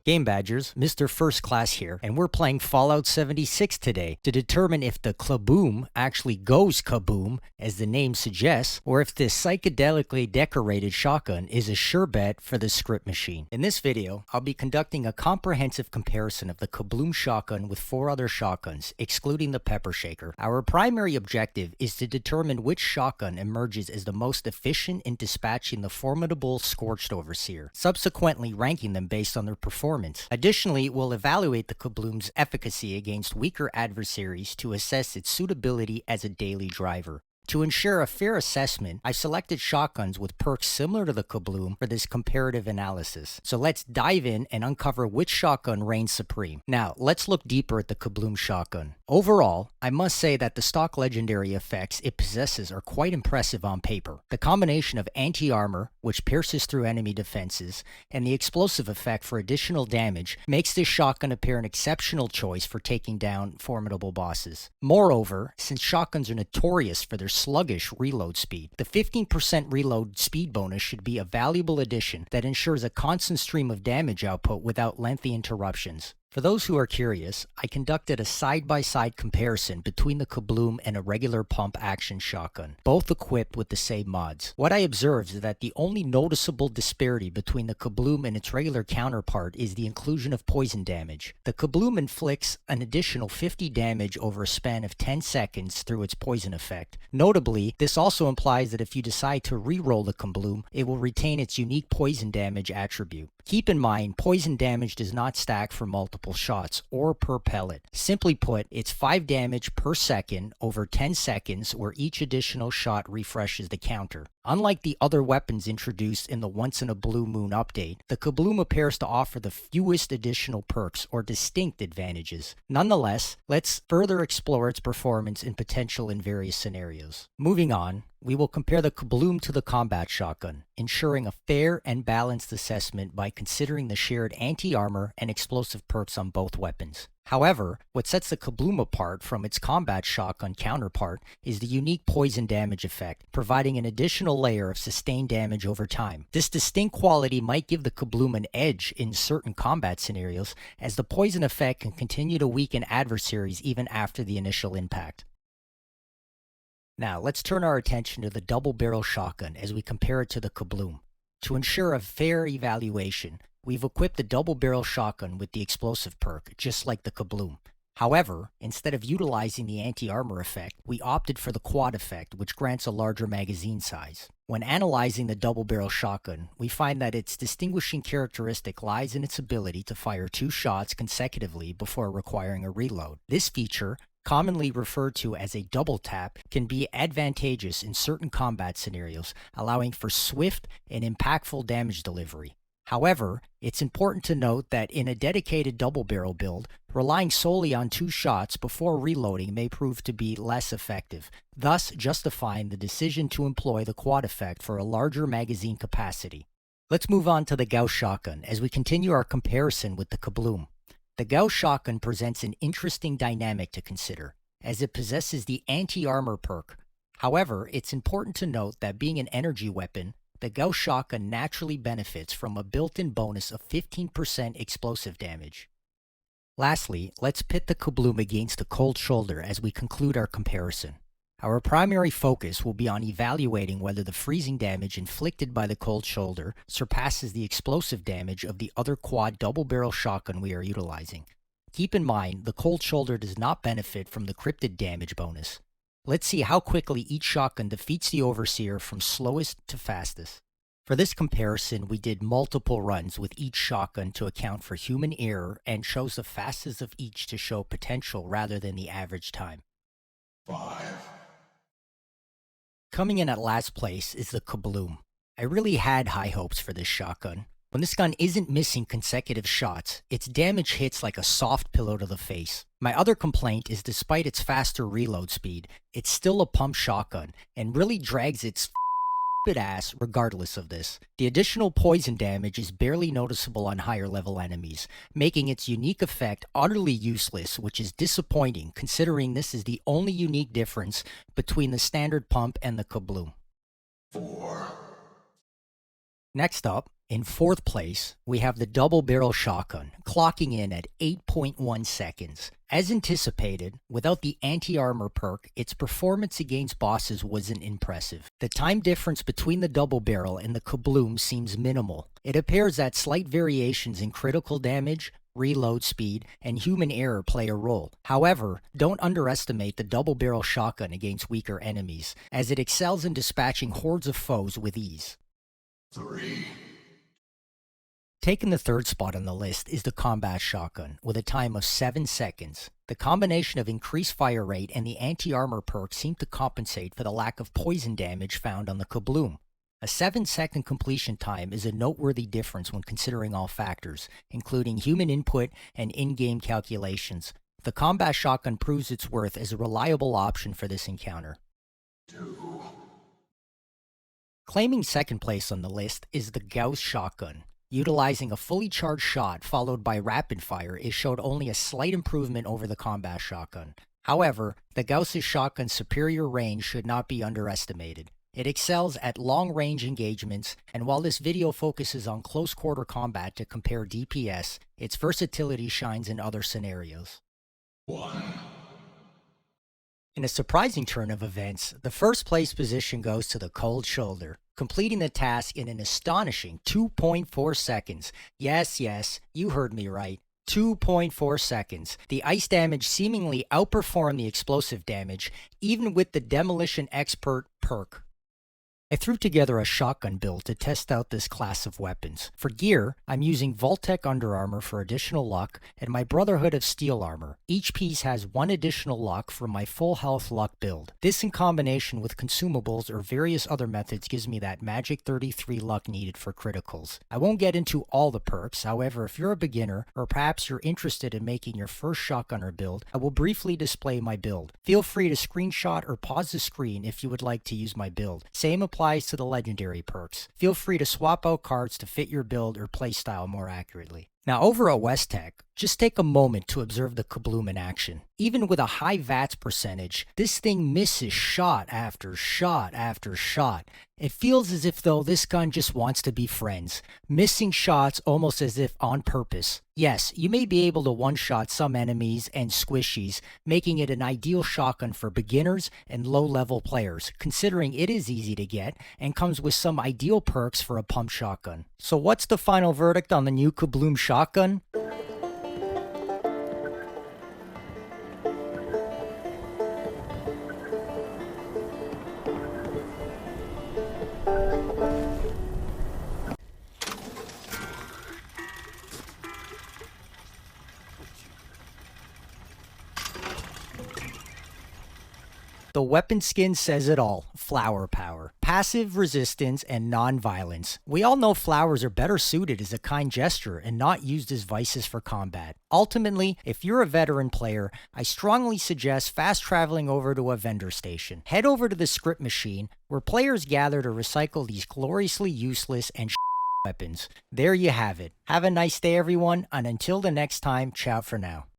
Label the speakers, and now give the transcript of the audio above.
Speaker 1: Game Badgers, Mr. First Class here, and we're playing Fallout 76 today to determine if the Kabloom actually goes kaboom, as the name suggests, or if this psychedelically decorated shotgun is a sure bet for the script machine. In this video, I'll be conducting a comprehensive comparison of the Kabloom shotgun with 4 other shotguns, excluding the Pepper Shaker. Our primary objective is to determine which shotgun emerges as the most efficient in dispatching the formidable Scorched Overseer, subsequently ranking them based on their performance. Additionally, we'll evaluate the Kabloom's efficacy against weaker adversaries to assess its suitability as a daily driver. To ensure a fair assessment, I've selected shotguns with perks similar to the Kabloom for this comparative analysis. So let's dive in and uncover which shotgun reigns supreme. Now, let's look deeper at the Kabloom shotgun. Overall, I must say that the stock legendary effects it possesses are quite impressive on paper. The combination of anti-armor, which pierces through enemy defenses, and the explosive effect for additional damage makes this shotgun appear an exceptional choice for taking down formidable bosses. Moreover, since shotguns are notorious for their sluggish reload speed, the 15% reload speed bonus should be a valuable addition that ensures a constant stream of damage output without lengthy interruptions. For those who are curious, I conducted a side-by-side comparison between the Kabloom and a regular pump-action shotgun, both equipped with the same mods. What I observed is that the only noticeable disparity between the Kabloom and its regular counterpart is the inclusion of poison damage. The Kabloom inflicts an additional 50 damage over a span of 10 seconds through its poison effect. Notably, this also implies that if you decide to re-roll the Kabloom, it will retain its unique poison damage attribute. Keep in mind, poison damage does not stack for multiple shots or per pellet. Simply put, it's 5 damage per second over 10 seconds, where each additional shot refreshes the counter. Unlike the other weapons introduced in the Once in a Blue Moon update, the Kabloom appears to offer the fewest additional perks or distinct advantages. Nonetheless, let's further explore its performance and potential in various scenarios. Moving on, we will compare the Kabloom to the combat shotgun, ensuring a fair and balanced assessment by considering the shared anti-armor and explosive perks on both weapons. However, what sets the Kabloom apart from its combat shotgun counterpart is the unique poison damage effect, providing an additional layer of sustained damage over time. This distinct quality might give the Kabloom an edge in certain combat scenarios, as the poison effect can continue to weaken adversaries even after the initial impact. Now, let's turn our attention to the double-barrel shotgun as we compare it to the Kabloom. To ensure a fair evaluation, we've equipped the double-barrel shotgun with the explosive perk, just like the Kabloom. However, instead of utilizing the anti-armor effect, we opted for the quad effect, which grants a larger magazine size. When analyzing the double-barrel shotgun, we find that its distinguishing characteristic lies in its ability to fire 2 shots consecutively before requiring a reload. This feature, commonly referred to as a double tap, can be advantageous in certain combat scenarios, allowing for swift and impactful damage delivery. However, it's important to note that in a dedicated double barrel build, relying solely on 2 shots before reloading may prove to be less effective, thus justifying the decision to employ the quad effect for a larger magazine capacity. Let's move on to the Gauss shotgun as we continue our comparison with the Kabloom. The Gauss shotgun presents an interesting dynamic to consider, as it possesses the anti-armor perk. However, it's important to note that being an energy weapon, the Gauss shotgun naturally benefits from a built-in bonus of 15% explosive damage. Lastly, let's pit the Kabloom against the Cold Shoulder as we conclude our comparison. Our primary focus will be on evaluating whether the freezing damage inflicted by the Cold Shoulder surpasses the explosive damage of the other quad double-barrel shotgun we are utilizing. Keep in mind, the Cold Shoulder does not benefit from the cryptid damage bonus. Let's see how quickly each shotgun defeats the Overseer from slowest to fastest. For this comparison, we did multiple runs with each shotgun to account for human error and chose the fastest of each to show potential rather than the average time.
Speaker 2: 5.
Speaker 1: Coming in at last place is the Kabloom. I really had high hopes for this shotgun. When this gun isn't missing consecutive shots, its damage hits like a soft pillow to the face. My other complaint is despite its faster reload speed, it's still a pump shotgun and really drags its stupid ass regardless of this. The additional poison damage is barely noticeable on higher level enemies, making its unique effect utterly useless, which is disappointing considering this is the only unique difference between the standard pump and the Kabloom.
Speaker 2: 4.
Speaker 1: Next up, in 4th place, we have the double barrel shotgun, clocking in at 8.1 seconds. As anticipated, without the anti-armor perk, its performance against bosses wasn't impressive. The time difference between the double barrel and the Kabloom seems minimal. It appears that slight variations in critical damage, reload speed, and human error play a role. However, don't underestimate the double barrel shotgun against weaker enemies, as it excels in dispatching hordes of foes with ease.
Speaker 2: 3,
Speaker 1: Taking the 3rd spot on the list is the combat shotgun, with a time of 7 seconds. The combination of increased fire rate and the anti-armor perk seem to compensate for the lack of poison damage found on the Kabloom. A 7-second completion time is a noteworthy difference when considering all factors, including human input and in-game calculations. The combat shotgun proves its worth as a reliable option for this encounter.
Speaker 2: 2,
Speaker 1: Claiming 2nd place on the list is the Gauss shotgun. Utilizing a fully charged shot followed by rapid fire, it showed only a slight improvement over the combat shotgun. However, the Gauss's shotgun's superior range should not be underestimated. It excels at long-range engagements, and while this video focuses on close-quarter combat to compare DPS, its versatility shines in other scenarios.
Speaker 2: 1,
Speaker 1: In a surprising turn of events, the 1st place position goes to the Cold Shoulder, completing the task in an astonishing 2.4 seconds. Yes, you heard me right. 2.4 seconds. The ice damage seemingly outperformed the explosive damage, even with the Demolition Expert perk. I threw together a shotgun build to test out this class of weapons. For gear, I'm using Vault-Tec Under Armor for additional luck, and my Brotherhood of Steel Armor. Each piece has 1 additional luck for my full health luck build. This in combination with consumables or various other methods gives me that magic 33 luck needed for criticals. I won't get into all the perks, however if you're a beginner, or perhaps you're interested in making your first shotgunner build, I will briefly display my build. Feel free to screenshot or pause the screen if you would like to use my build. Same applies to the legendary perks. Feel free to swap out cards to fit your build or playstyle more accurately. Now over at Westtech, just take a moment to observe the Kabloom in action. Even with a high VATS percentage, this thing misses shot after shot after shot. It feels as if though this gun just wants to be friends, missing shots almost as if on purpose. Yes, you may be able to one-shot some enemies and squishies, making it an ideal shotgun for beginners and low-level players, considering it is easy to get and comes with some ideal perks for a pump shotgun. So what's the final verdict on the new Kabloom shotgun? The weapon skin says it all. Flower power. Passive resistance and non-violence. We all know flowers are better suited as a kind gesture and not used as vices for combat. Ultimately, if you're a veteran player, I strongly suggest fast traveling over to a vendor station. Head over to the script machine where players gather to recycle these gloriously useless and weapons. There you have it. Have a nice day everyone, and until the next time, ciao for now.